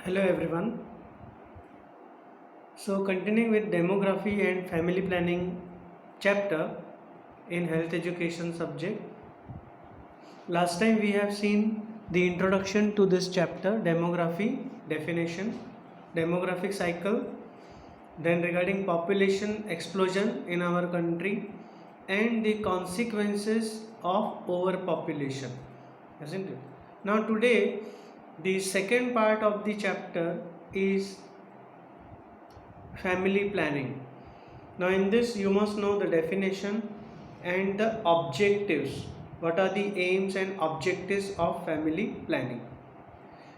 Hello everyone. So continuing with demography and family planning chapter in health education subject. Last time we have seen the introduction to this chapter, demography, definition, demographic cycle, then regarding population explosion in our country and the consequences of overpopulation, isn't it? Now today the second part of the chapter is family planning. Now, in this, you must know the definition and the objectives. What are the aims and objectives of family planning?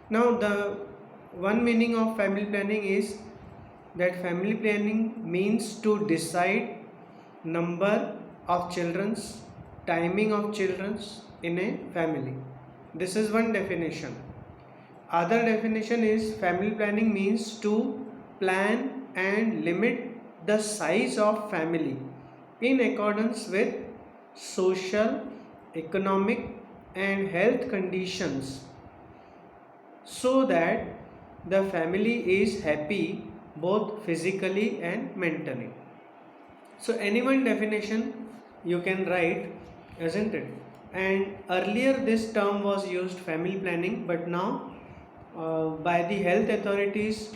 Now, the one meaning of family planning is that family planning means to decide number of children's, timing of children's in a family. This is one definition. Other definition is family planning means to plan and limit the size of family in accordance with social, economic and health conditions so that the family is happy both physically and mentally. So any one definition you can write, isn't it? And earlier this term was used family planning, but now by the health authorities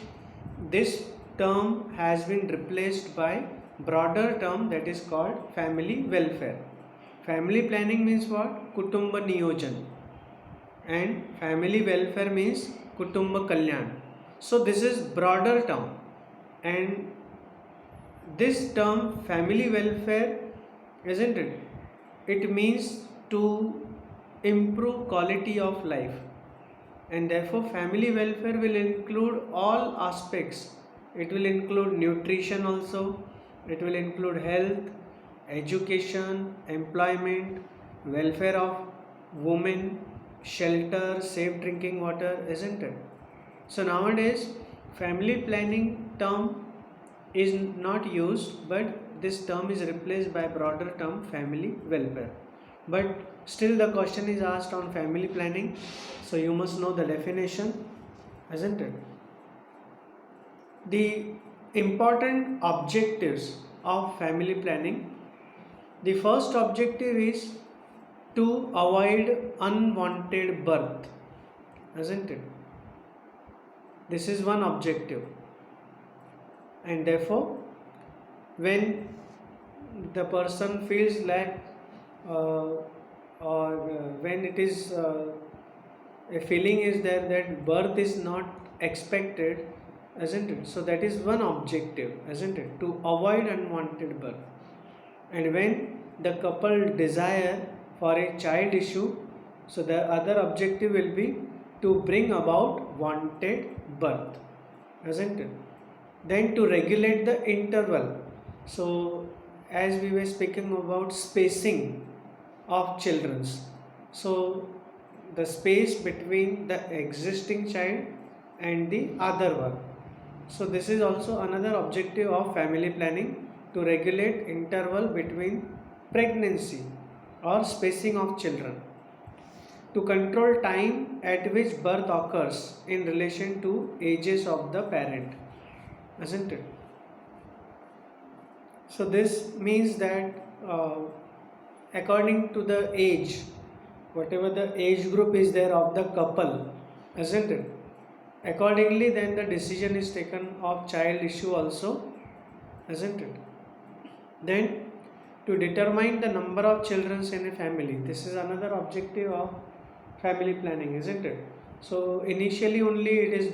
this term has been replaced by broader term that is called family welfare. Family planning means what? Kutumba Niyojan, and family welfare means Kutumba Kalyan. So this is broader term, and this term family welfare, isn't it? It means to improve quality of life, and therefore family welfare will include all aspects. It will include nutrition also, it will include health, education, employment, welfare of women, shelter, safe drinking water, isn't it? So nowadays family planning term is not used, but this term is replaced by broader term family welfare. But still the question is asked on family planning, so you must know the definition, isn't it? The important objectives of family planning. The first objective is to avoid unwanted birth, isn't it? This is one objective, and therefore when the person feels like when it is a feeling is there that birth is not expected, isn't it? So that is one objective, isn't it? To avoid unwanted birth. And when the couple desire for a child issue, so the other objective will be to bring about wanted birth, isn't it? Then to regulate the interval. So as we were speaking about spacing of children's, so the space between the existing child and the other one. So this is also another objective of family planning, to regulate interval between pregnancy or spacing of children, to control time at which birth occurs in relation to ages of the parent, isn't it? So this means that according to the age, whatever the age group is there of the couple, isn't it? Accordingly, then the decision is taken of child issue also, isn't it? Then to determine the number of children in a family, this is another objective of family planning, isn't it? So initially only it is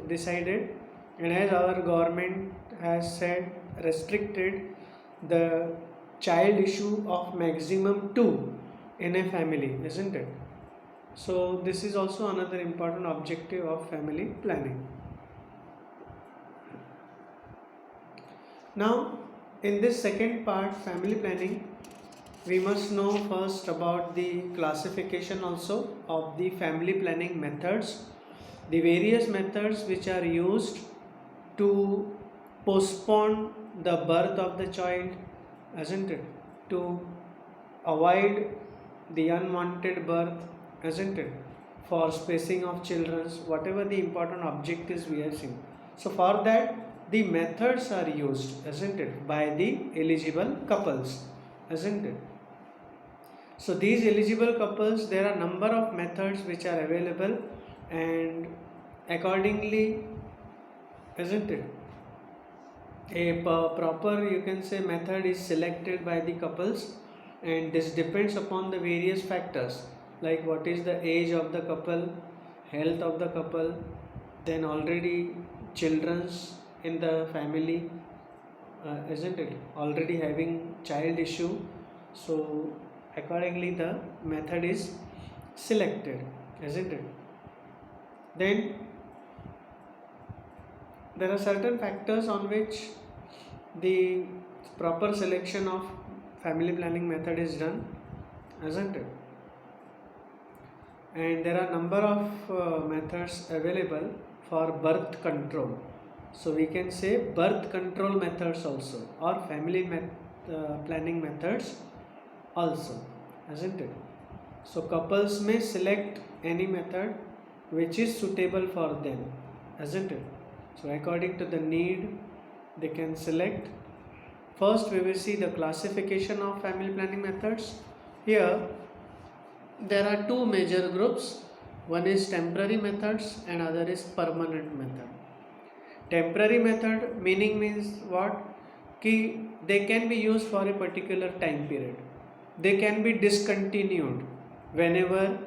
decided, and as our government has said, restricted the child issue of maximum 2 in a family, isn't it? So this is also another important objective of family planning. Now in this second part, family planning, we must know first about the classification also of the family planning methods, the various methods which are used to postpone the birth of the child, isn't it? To avoid the unwanted birth, isn't it? for spacing of children, whatever the important objectives we have seen. So for that the methods are used, isn't it, by the eligible couples, isn't it? So these eligible couples, there are number of methods which are available, and accordingly, isn't it, a proper, you can say, method is selected by the couples, and this depends upon the various factors like what is the age of the couple, health of the couple, then already children's in the family, isn't it, already having child issue. So accordingly the method is selected, isn't it? Then there are certain factors on which the proper selection of family planning method is done, isn't it? And there are number of methods available for birth control. So we can say birth control methods also, or family planning methods also, isn't it? So couples may select any method which is suitable for them, isn't it? So according to the need they can select. First we will see the classification of family planning methods. Here there are two major groups. One is temporary methods and other is permanent method. Temporary method means what? Ki they can be used for a particular time period. They can be discontinued whenever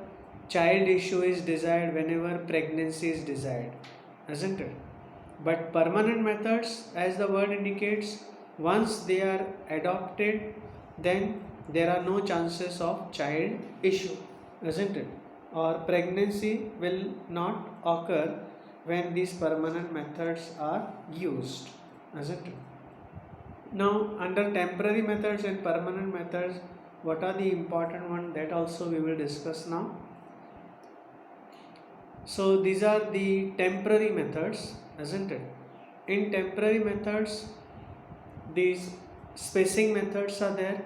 child issue is desired, whenever pregnancy is desired, isn't it? But permanent methods, as the word indicates, once they are adopted, then there are no chances of child issue, isn't it? Or pregnancy will not occur when these permanent methods are used, isn't it? Now under temporary methods and permanent methods, what are the important ones, that also we will discuss now. So these are the temporary methods, isn't it? In temporary methods, these spacing methods are there,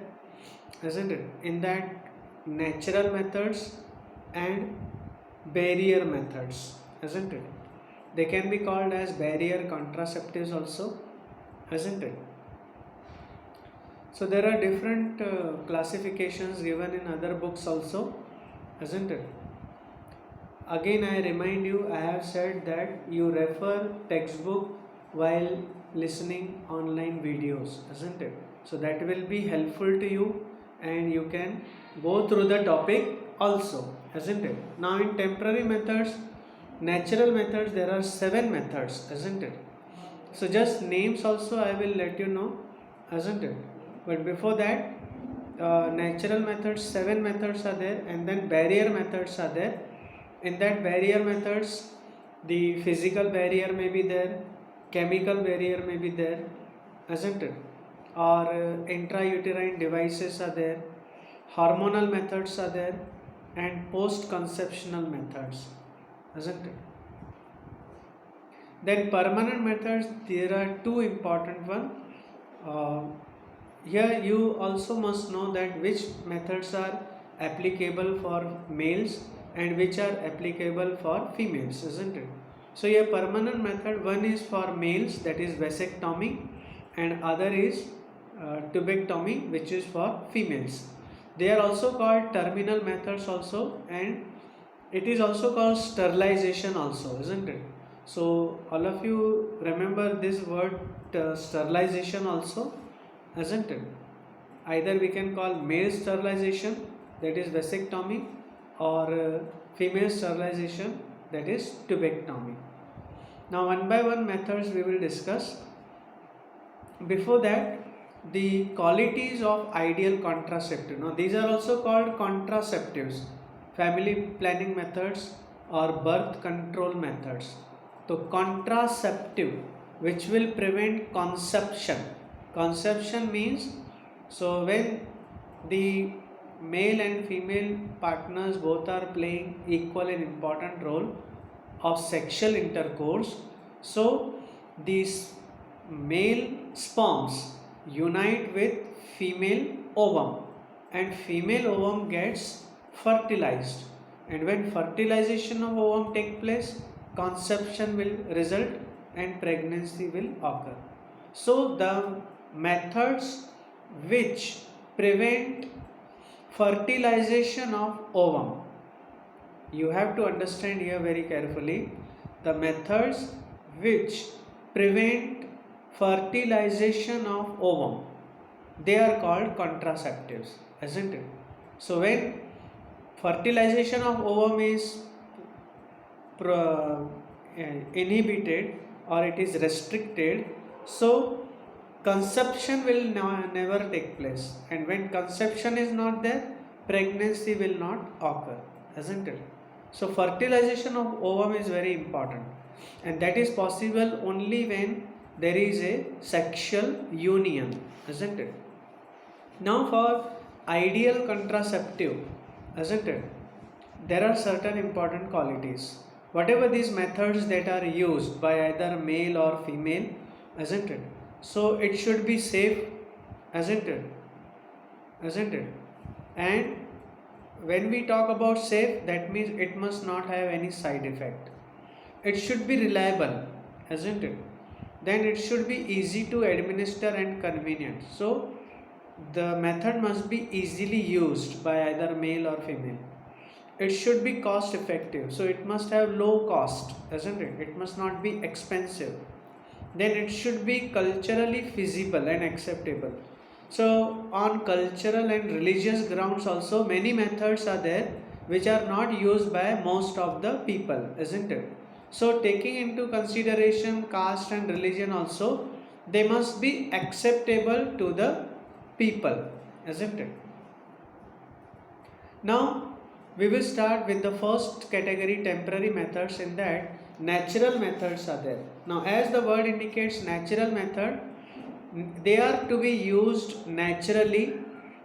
isn't it? In that, natural methods and barrier methods, isn't it? They can be called as barrier contraceptives also, isn't it? So there are different classifications given in other books also, isn't it? Again I remind you, I have said that you refer textbook while listening online videos, isn't it? So that will be helpful to you and you can go through the topic also, isn't it? Now in temporary methods, natural methods, there are 7 methods, isn't it? So just names also I will let you know, isn't it? But before that, natural methods, 7 methods are there, and then barrier methods are there. In that barrier methods, the physical barrier may be there, chemical barrier may be there, isn't it? Or intrauterine devices are there, hormonal methods are there, and post-conceptional methods, isn't it? Then permanent methods, there are 2 important ones. Here you also must know that which methods are applicable for males and which are applicable for females, isn't it? So a permanent method, one is for males, that is vasectomy, and other is tubectomy, which is for females. They are also called terminal methods also, and it is also called sterilization also, isn't it? So all of you remember this word sterilization also, isn't it? Either we can call male sterilization, that is vasectomy, or female sterilization, that is tubectomy. Now one by one methods we will discuss. Before that, the qualities of ideal contraceptive. Now these are also called contraceptives, family planning methods or birth control methods. So contraceptive, which will prevent conception. Conception means, so when the male and female partners both are playing equal and important role of sexual intercourse, so these male sperms unite with female ovum and female ovum gets fertilized. and when fertilization of ovum take place, conception will result and pregnancy will occur. So the methods which prevent fertilization of ovum, you have to understand here very carefully, the methods which prevent fertilization of ovum, they are called contraceptives, isn't it? So when fertilization of ovum is inhibited or it is restricted, so conception will never take place, and when conception is not there, pregnancy will not occur, isn't it? So fertilization of ovum is very important, and that is possible only when there is a sexual union, isn't it? Now for ideal contraceptive, isn't it? There are certain important qualities. Whatever these methods that are used by either male or female, isn't it? So it should be safe, isn't it? Isn't it? And when we talk about safe, that means it must not have any side effect. It should be reliable, isn't it? Then it should be easy to administer and convenient. So the method must be easily used by either male or female. It should be cost effective, so it must have low cost, isn't it? It must not be expensive. Then it should be culturally feasible and acceptable. So on cultural and religious grounds also, many methods are there which are not used by most of the people, isn't it? So taking into consideration caste and religion also, they must be acceptable to the people, isn't it? Now we will start with the first category, temporary methods. In that, natural methods are there. Now as the word indicates, natural method, they are to be used naturally.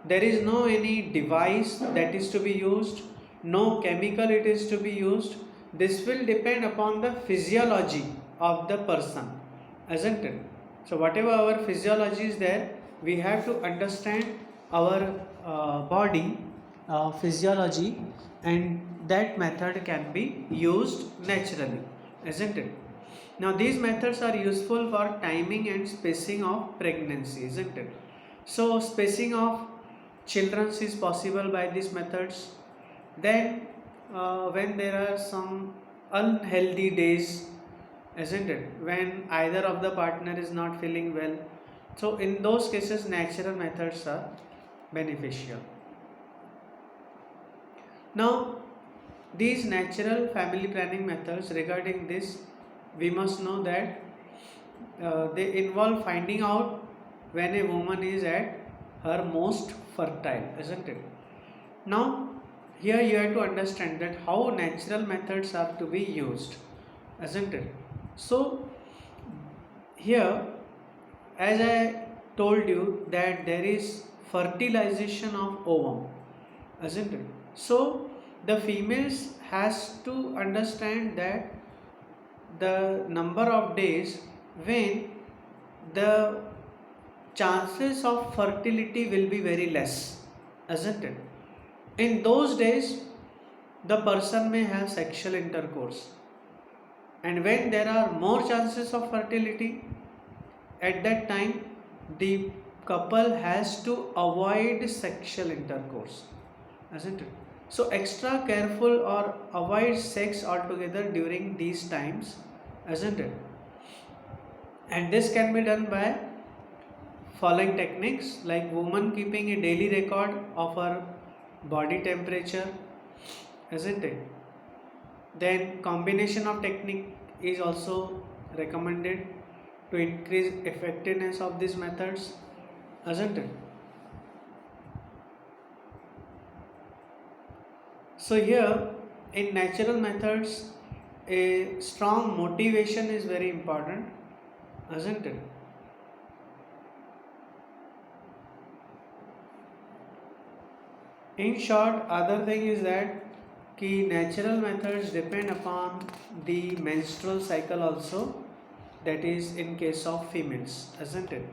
There is no any device that is to be used, no chemical it is to be used. This will depend upon the physiology of the person, isn't it? So whatever our physiology is there, we have to understand our body physiology, and that method can be used naturally, isn't it? Now these methods are useful for timing and spacing of pregnancy, isn't it? So spacing of children is possible by these methods. Then when there are some unhealthy days, isn't it, when either of the partner is not feeling well, so in those cases natural methods are beneficial. Now these natural family planning methods, regarding this we must know that they involve finding out when a woman is at her most fertile, isn't it? Now here you have to understand that how natural methods are to be used, isn't it? So here, as I told you, that there is fertilization of ovum, isn't it? So the females has to understand that the number of days when the chances of fertility will be very less, isn't it? In those days, the person may have sexual intercourse, and when there are more chances of fertility, at that time the couple has to avoid sexual intercourse, isn't it? So extra careful or avoid sex altogether during these times, isn't it? And this can be done by following techniques, like woman keeping a daily record of her body temperature, isn't it? Then combination of technique is also recommended to increase effectiveness of these methods, isn't it? So here in natural methods, a strong motivation is very important, isn't it? In short, other thing is that key natural methods depend upon the menstrual cycle also, that is in case of females, isn't it?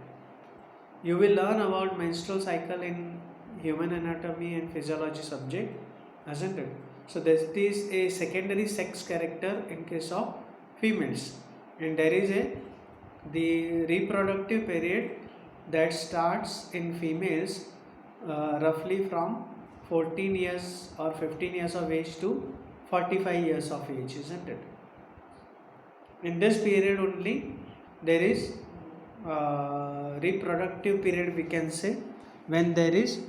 You will learn about menstrual cycle in human anatomy and physiology subject, isn't it? So that is a secondary sex character in case of females, and there is a the reproductive period that starts in females roughly from 14 years or 15 years of age to 45 years of age, isn't it? In this period only there is reproductive period, we can say, when there is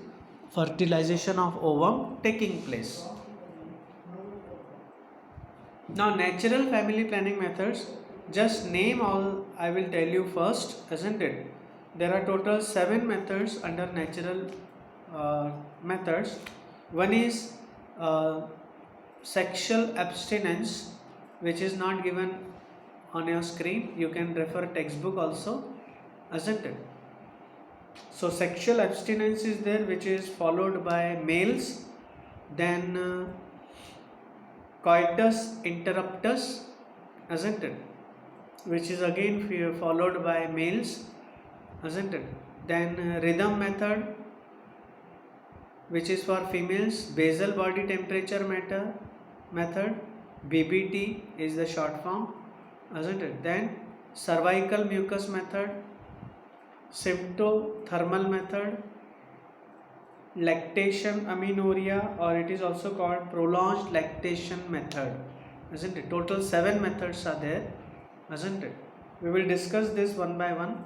fertilization of ovum taking place. Now, natural family planning methods, just name all I will tell you first, isn't it? There are total 7 methods under natural methods. One is sexual abstinence, which is not given on your screen. You can refer textbook also, isn't it? So sexual abstinence is there, which is followed by males. Then coitus interruptus, isn't it? Which is again followed by males, isn't it? Then rhythm method, which is for females. Basal body temperature method, BBT is the short form, isn't it? Then cervical mucus method, symptothermal method, lactation amenorrhea, or it is also called prolonged lactation method, isn't it? Total 7 methods are there, isn't it? We will discuss this one by one.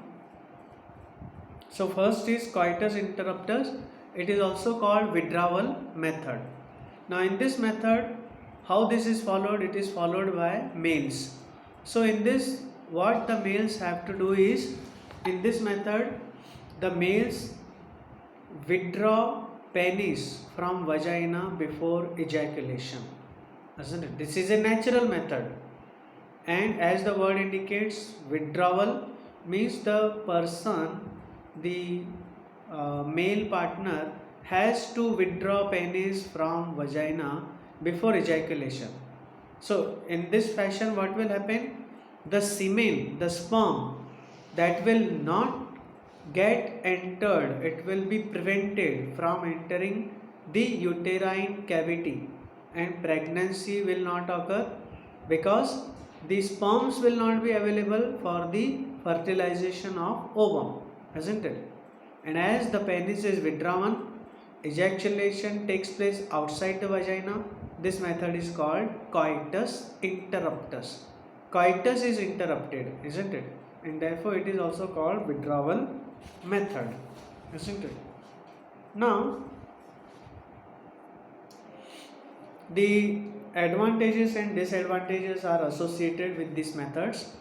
So first is coitus interruptus. It is also called withdrawal method. Now in this method, how this is followed? It is followed by males. So in this, what the males have to do is, in this method, the males withdraw penis from vagina before ejaculation, isn't it? This is a natural method, and as the word indicates, withdrawal means the person, the male partner has to withdraw penis from vagina before ejaculation. So in this fashion, what will happen? The semen, the sperm, that will not get entered, it will be prevented from entering the uterine cavity, and pregnancy will not occur because the sperms will not be available for the fertilization of ovum, isn't it? And as the penis is withdrawn, ejaculation takes place outside the vagina. This method is called coitus interruptus. Coitus is interrupted, isn't it? And therefore it is also called withdrawal method, isn't it? Now, the advantages and disadvantages are associated with these methods,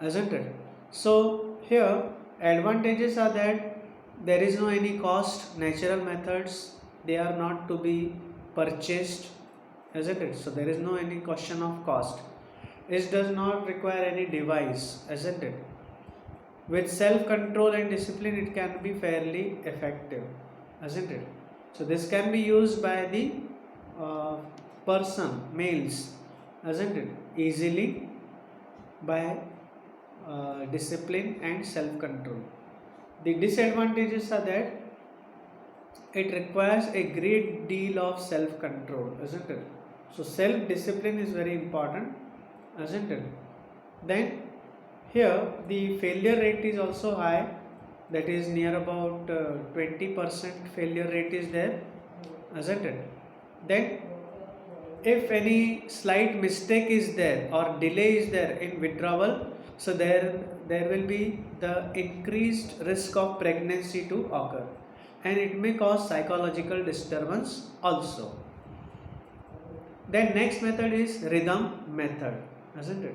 isn't it? So here advantages are that there is no any cost. Natural methods, they are not to be purchased, isn't it? So there is no any question of cost. It does not require any device, isn't it? With self-control and discipline, it can be fairly effective, isn't it? So this can be used by the person, males, isn't it? Easily by discipline and self-control. The disadvantages are that it requires a great deal of self-control, isn't it? So self-discipline is very important, isn't it? Then here the failure rate is also high, that is near about 20% failure rate is there, isn't it? Then if any slight mistake is there or delay is there in withdrawal, so there will be the increased risk of pregnancy to occur, and it may cause psychological disturbance also. Then next method is rhythm method, isn't it?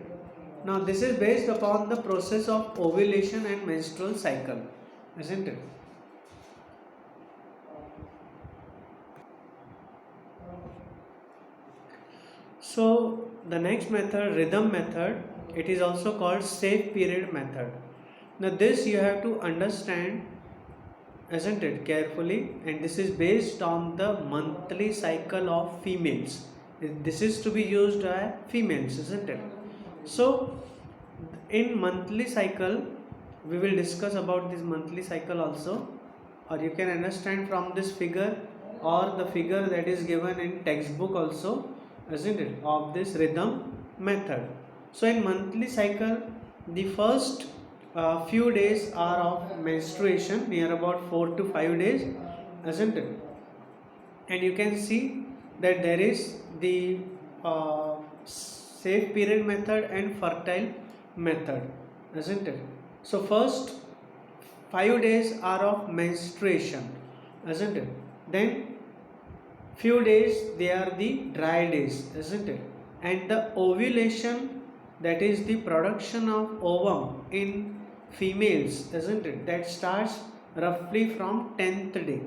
Now this is based upon the process of ovulation and menstrual cycle, isn't it? So the next method, rhythm method, it is also called safe period method. Now this you have to understand, isn't it, carefully, and this is based on the monthly cycle of females. This is to be used by females, isn't it? So in monthly cycle, we will discuss about this monthly cycle also, or you can understand from this figure or the figure that is given in textbook also, isn't it, of this rhythm method. So in monthly cycle, the first few days are of menstruation, near about 4 to 5 days, isn't it? And you can see that there is the safe period method and fertile method, isn't it? So first 5 days are of menstruation, isn't it? Then few days they are the dry days, isn't it? And the ovulation, that is the production of ovum in females, isn't it, that starts roughly from 10th day.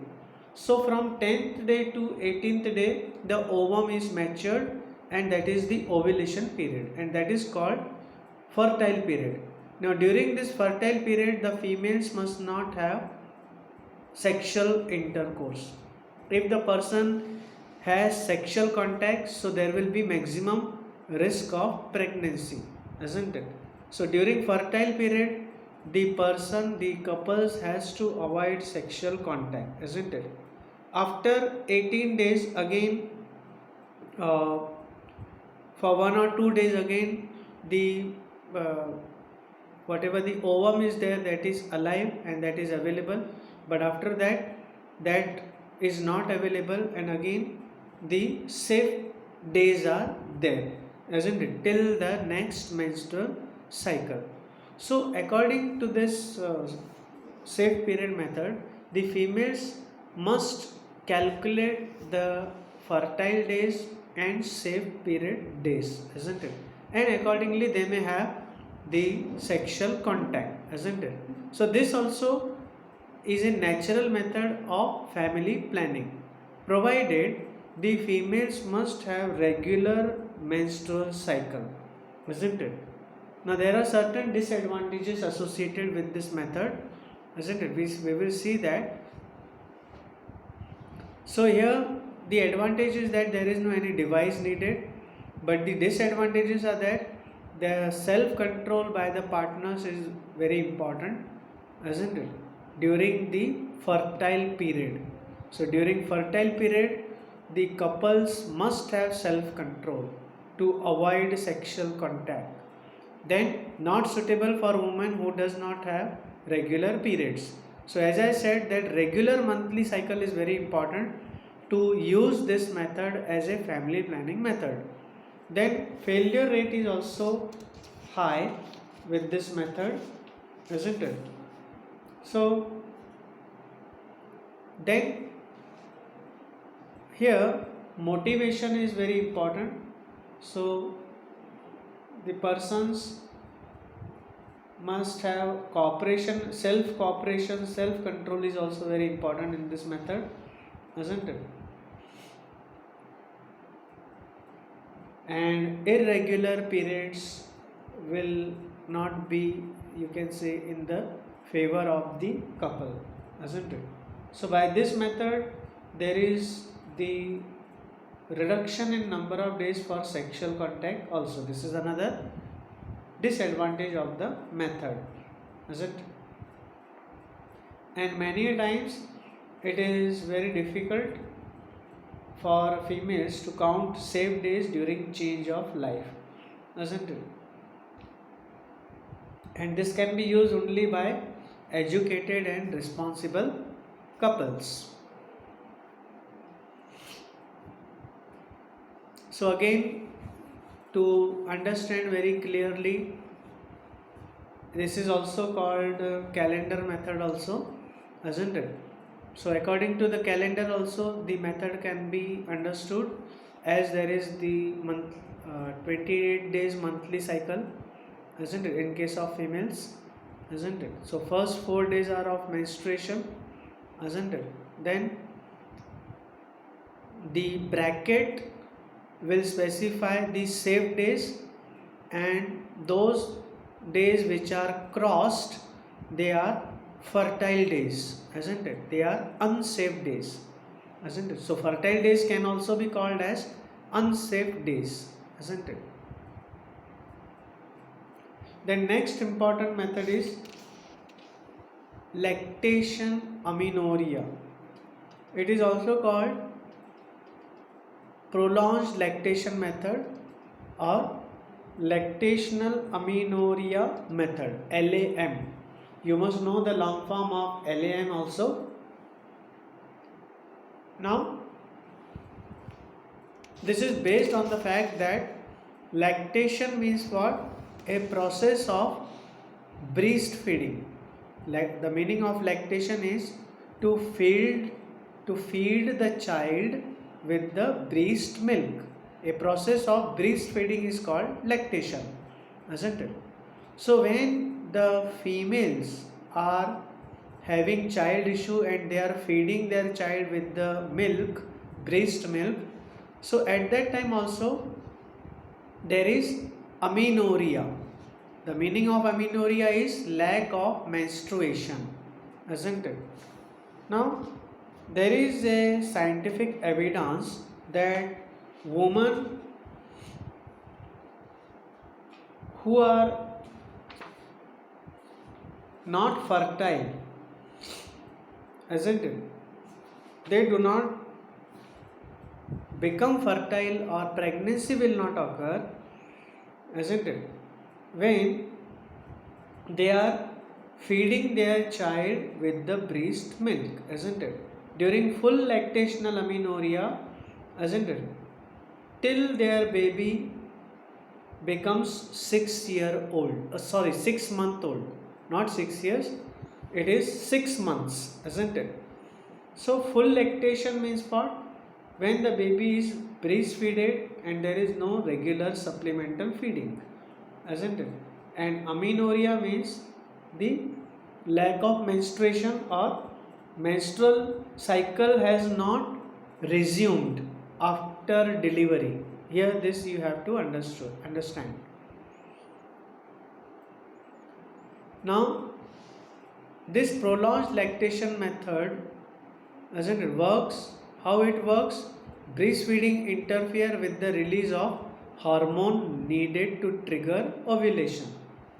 So from 10th day to 18th day the ovum is matured, and that is the ovulation period, and that is called fertile period. Now during this fertile period the females must not have sexual intercourse. If the person has sexual contact, so there will be maximum risk of pregnancy, isn't it? So during fertile period, the couples has to avoid sexual contact, isn't it? After 18 days again, uh, for 1 or 2 days again, the uh, whatever the ovum is there, that is alive and that is available, but after that, that is not available, and again the safe days are there, isn't it, till the next menstrual cycle. So according to this safe period method, the females must calculate the fertile days and safe period days, isn't it? And accordingly they may have the sexual contact, isn't it? So this also is a natural method of family planning, provided the females must have regular menstrual cycle, isn't it? Now there are certain disadvantages associated with this method, isn't it? We will see that. So here the advantage is that there is no any device needed, but the disadvantages are that the self control by the partners is very important, isn't it, during the fertile period. So during fertile period the couples must have self control to avoid sexual contact. Then not suitable for women who does not have regular periods. So as I said that regular monthly cycle is very important to use this method as a family planning method. Then failure rate is also high with this method, isn't it? So then here motivation is very important. So the persons must have cooperation, self cooperation, self control is also very important in this method, isn't it? And irregular periods will not be, you can say, in the favor of the couple, isn't it? So by this method there is the reduction in number of days for sexual contact also. This is another disadvantage of the method, isn't it? And many times it is very difficult for females to count safe days during change of life, isn't it? And this can be used only by educated and responsible couples. So again, to understand very clearly, this is also called calendar method also, isn't it? So according to the calendar also the method can be understood, as there is the 28 days monthly cycle, isn't it, in case of females, isn't it? So first 4 days are of menstruation, isn't it? Then the bracket will specify the safe days, and those days which are crossed, they are fertile days, isn't it? They are unsafe days, isn't it? So fertile days can also be called as unsafe days, isn't it? The next important method is lactation amenorrhea. It is also called prolonged lactation method or lactational amenorrhea method, LAM. You must know the long form of LAM also. Now, this is based on the fact that lactation means what? A process of breastfeeding. Like the meaning of lactation is to feed the child with the breast milk. A process of breastfeeding is called lactation, isn't it? So when the females are having child issue and they are feeding their child with the milk, breast milk, so at that time also there is amenorrhea. The meaning of amenorrhea is lack of menstruation, isn't it? Now, there is a scientific evidence that women who are not fertile, isn't it? They do not become fertile or pregnancy will not occur, isn't it? When they are feeding their child with the breast milk, isn't it? During full lactational amenorrhea, isn't it? Till their baby becomes 6 year old, 6 month old, not 6 years, it is 6 months, isn't it? So full lactation means what? When the baby is breastfeeded and there is no regular supplemental feeding, isn't it? And amenorrhea means the lack of menstruation or menstrual cycle has not resumed after delivery. Here this you have to understand. Now this prolonged lactation method, isn't it, works? How it works? Breastfeeding interfere with the release of hormone needed to trigger ovulation,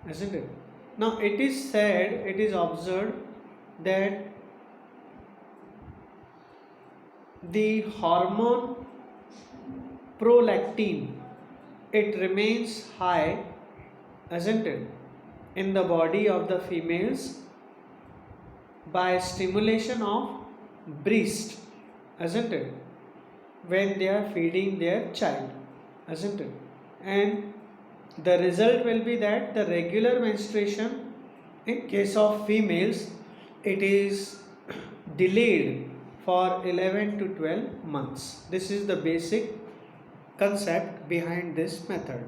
isn't it? Now it is said, it is observed that the hormone prolactin, it remains high, isn't it, in the body of the females by stimulation of breast, isn't it, when they are feeding their child, isn't it? And the result will be that the regular menstruation in case of females, it is delayed for 11 to 12 months. This is the basic concept behind this method.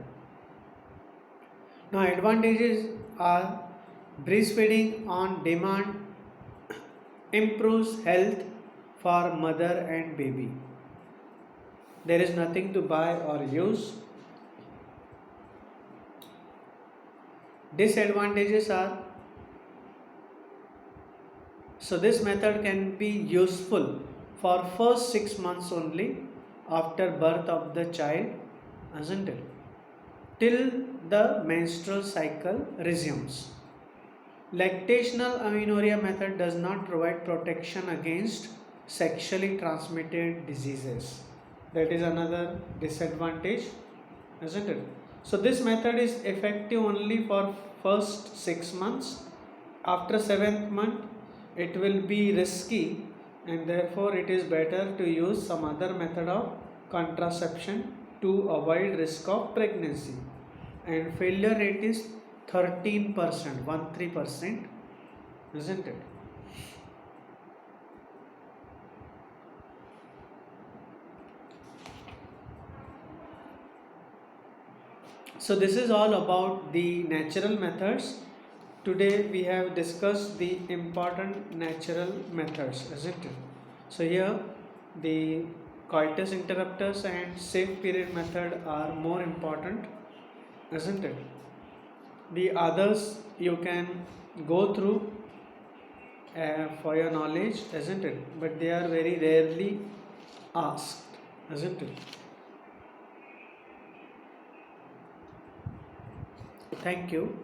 Now advantages are breastfeeding on demand improves health for mother and baby. There is nothing to buy or use. Disadvantages are, so this method can be useful for first 6 months only after birth of the child, isn't it, till the menstrual cycle resumes. Lactational amenorrhea method does not provide protection against sexually transmitted diseases. That is another disadvantage, isn't it? So this method is effective only for first 6 months. After 7th month, it will be risky and therefore it is better to use some other method of contraception to avoid risk of pregnancy. And failure rate is 13%, 13%, isn't it? So this is all about the natural methods. Today we have discussed the important natural methods, isn't it? So here the coitus interruptus and safe period method are more important, isn't it? The others you can go through for your knowledge, isn't it? But they are very rarely asked, isn't it? Thank you.